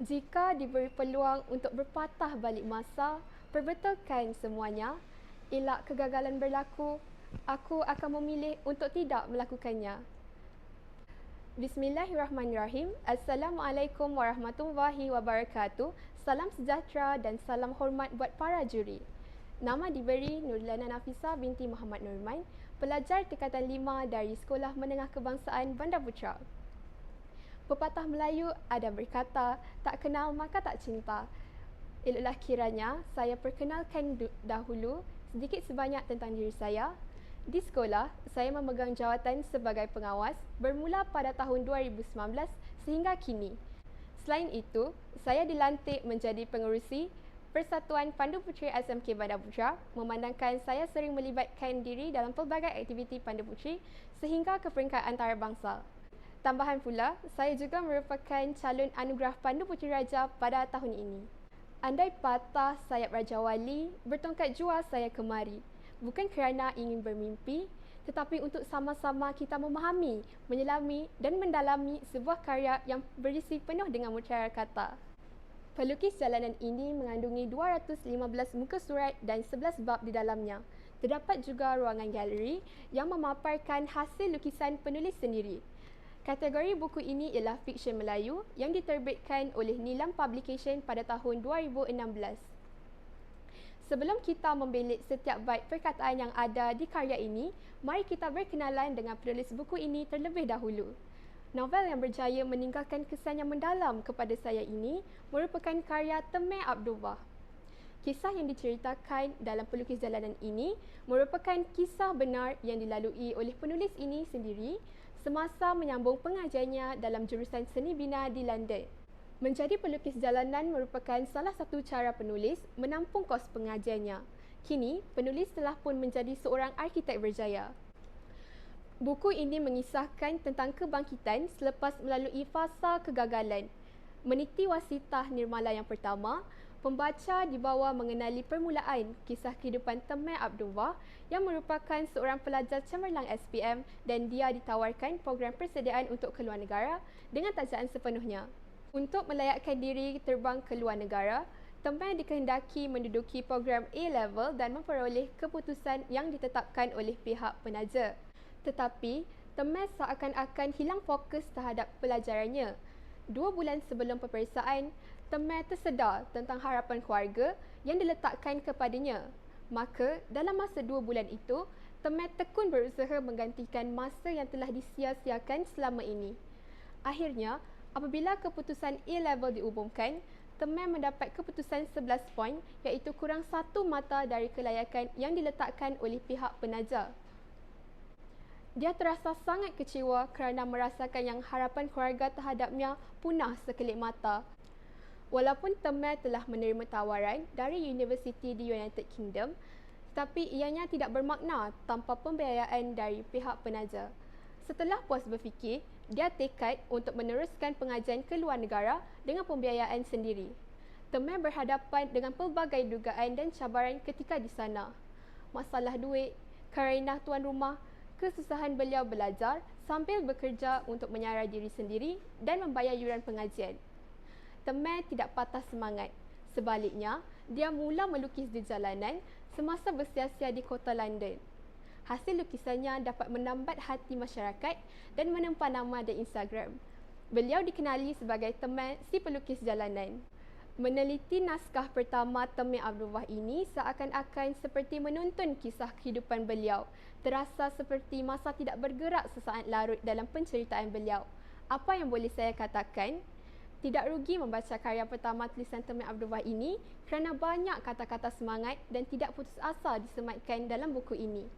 Jika diberi peluang untuk berpatah balik masa, perbetulkan semuanya, elak kegagalan berlaku, aku akan memilih untuk tidak melakukannya. Bismillahirrahmanirrahim. Assalamualaikum warahmatullahi wabarakatuh. Salam sejahtera dan salam hormat buat para juri. Nama diberi Nurlana Nafisa binti Muhammad Nurman, pelajar tingkatan 5 dari Sekolah Menengah Kebangsaan Bandar Putra. Pepatah Melayu ada berkata, tak kenal maka tak cinta. Eloklah kiranya saya perkenalkan dahulu sedikit sebanyak tentang diri saya. Di sekolah, saya memegang jawatan sebagai pengawas bermula pada tahun 2019 sehingga kini. Selain itu, saya dilantik menjadi pengerusi Persatuan Pandu Puteri SMK Bandar Putra, memandangkan saya sering melibatkan diri dalam pelbagai aktiviti Pandu Puteri sehingga ke peringkat antarabangsa. Tambahan pula, saya juga merupakan calon anugerah Pandu Puteri Raja pada tahun ini. Andai patah sayap Raja Wali, bertongkat jua saya kemari. Bukan kerana ingin bermimpi, tetapi untuk sama-sama kita memahami, menyelami dan mendalami sebuah karya yang berisi penuh dengan mutiara kata. Pelukis jalanan ini mengandungi 215 muka surat dan 11 bab di dalamnya. Terdapat juga ruangan galeri yang memaparkan hasil lukisan penulis sendiri. Kategori buku ini ialah fiksyen Melayu yang diterbitkan oleh Nilam Publication pada tahun 2016. Sebelum kita membelit setiap bait perkataan yang ada di karya ini, mari kita berkenalan dengan penulis buku ini terlebih dahulu. Novel yang berjaya meninggalkan kesan yang mendalam kepada saya ini merupakan karya Temeh Abdullah. Kisah yang diceritakan dalam pelukis jalanan ini merupakan kisah benar yang dilalui oleh penulis ini sendiri semasa menyambung pengajarnya dalam jurusan seni bina di London. Menjadi pelukis jalanan merupakan salah satu cara penulis menampung kos pengajarnya. Kini, penulis telah pun menjadi seorang arkitek berjaya. Buku ini mengisahkan tentang kebangkitan selepas melalui fasa kegagalan. Meniti wasitah nirmala yang pertama, pembaca dibawa mengenali permulaan kisah kehidupan Temeh Abdullah yang merupakan seorang pelajar cemerlang SPM dan dia ditawarkan program persediaan untuk keluar negara dengan tajaan sepenuhnya. Untuk melayakkan diri terbang ke luar negara, Temeh dikehendaki menduduki program A-Level dan memperoleh keputusan yang ditetapkan oleh pihak penaja. Tetapi, Temeh seakan-akan hilang fokus terhadap pelajarannya. 2 bulan sebelum peperiksaan, Temeh tersedar tentang harapan keluarga yang diletakkan kepadanya. Maka, dalam masa 2 bulan itu, Temeh tekun berusaha menggantikan masa yang telah disia-siakan selama ini. Akhirnya, apabila keputusan A-Level diumumkan, Temeh mendapat keputusan 11 poin iaitu kurang 1 mata dari kelayakan yang diletakkan oleh pihak penaja. Dia terasa sangat kecewa kerana merasakan yang harapan keluarga terhadapnya punah sekelip mata. Walaupun Temeh telah menerima tawaran dari universiti di United Kingdom, tetapi ianya tidak bermakna tanpa pembiayaan dari pihak penaja. Setelah puas berfikir, dia tekad untuk meneruskan pengajian ke luar negara dengan pembiayaan sendiri. Temeh berhadapan dengan pelbagai dugaan dan cabaran ketika di sana. Masalah duit, kerana tuan rumah, kesusahan beliau belajar sambil bekerja untuk menyara diri sendiri dan membayar yuran pengajian. Temeh tidak patah semangat. Sebaliknya, dia mula melukis di jalanan semasa bersia-sia di kota London. Hasil lukisannya dapat menambat hati masyarakat dan menempa nama di Instagram. Beliau dikenali sebagai Temeh si pelukis jalanan. Meneliti naskah pertama Temeh Abdullah ini seakan-akan seperti menonton kisah kehidupan beliau. Terasa seperti masa tidak bergerak sesaat larut dalam penceritaan beliau. Apa yang boleh saya katakan? Tidak rugi membaca karya pertama tulisan Temeh Abdullah ini kerana banyak kata-kata semangat dan tidak putus asa disematkan dalam buku ini.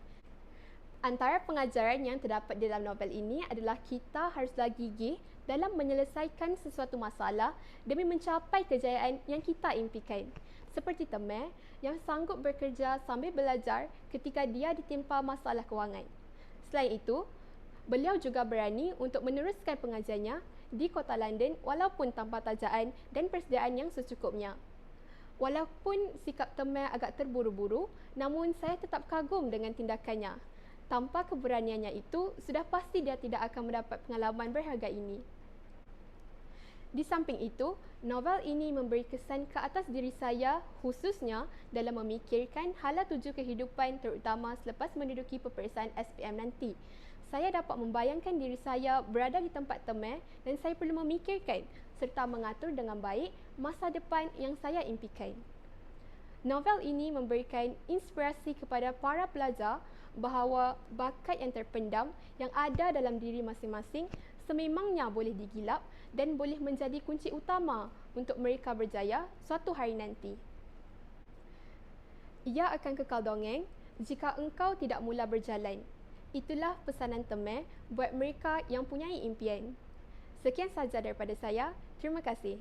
Antara pengajaran yang terdapat dalam novel ini adalah kita haruslah gigih dalam menyelesaikan sesuatu masalah demi mencapai kejayaan yang kita impikan. Seperti Temeh yang sanggup bekerja sambil belajar ketika dia ditimpa masalah kewangan. Selain itu, beliau juga berani untuk meneruskan pengajiannya di kota London walaupun tanpa tajaan dan persediaan yang secukupnya. Walaupun sikap Temeh agak terburu-buru, namun saya tetap kagum dengan tindakannya. Tanpa keberaniannya itu, sudah pasti dia tidak akan mendapat pengalaman berharga ini. Di samping itu, novel ini memberi kesan ke atas diri saya khususnya dalam memikirkan hala tuju kehidupan terutama selepas menduduki peperiksaan SPM nanti. Saya dapat membayangkan diri saya berada di tempat Temeh dan saya perlu memikirkan serta mengatur dengan baik masa depan yang saya impikan. Novel ini memberikan inspirasi kepada para pelajar bahawa bakat yang terpendam yang ada dalam diri masing-masing sememangnya boleh digilap dan boleh menjadi kunci utama untuk mereka berjaya suatu hari nanti. Ia akan kekal dongeng jika engkau tidak mula berjalan. Itulah pesanan Temeh buat mereka yang punyai impian. Sekian sahaja daripada saya. Terima kasih.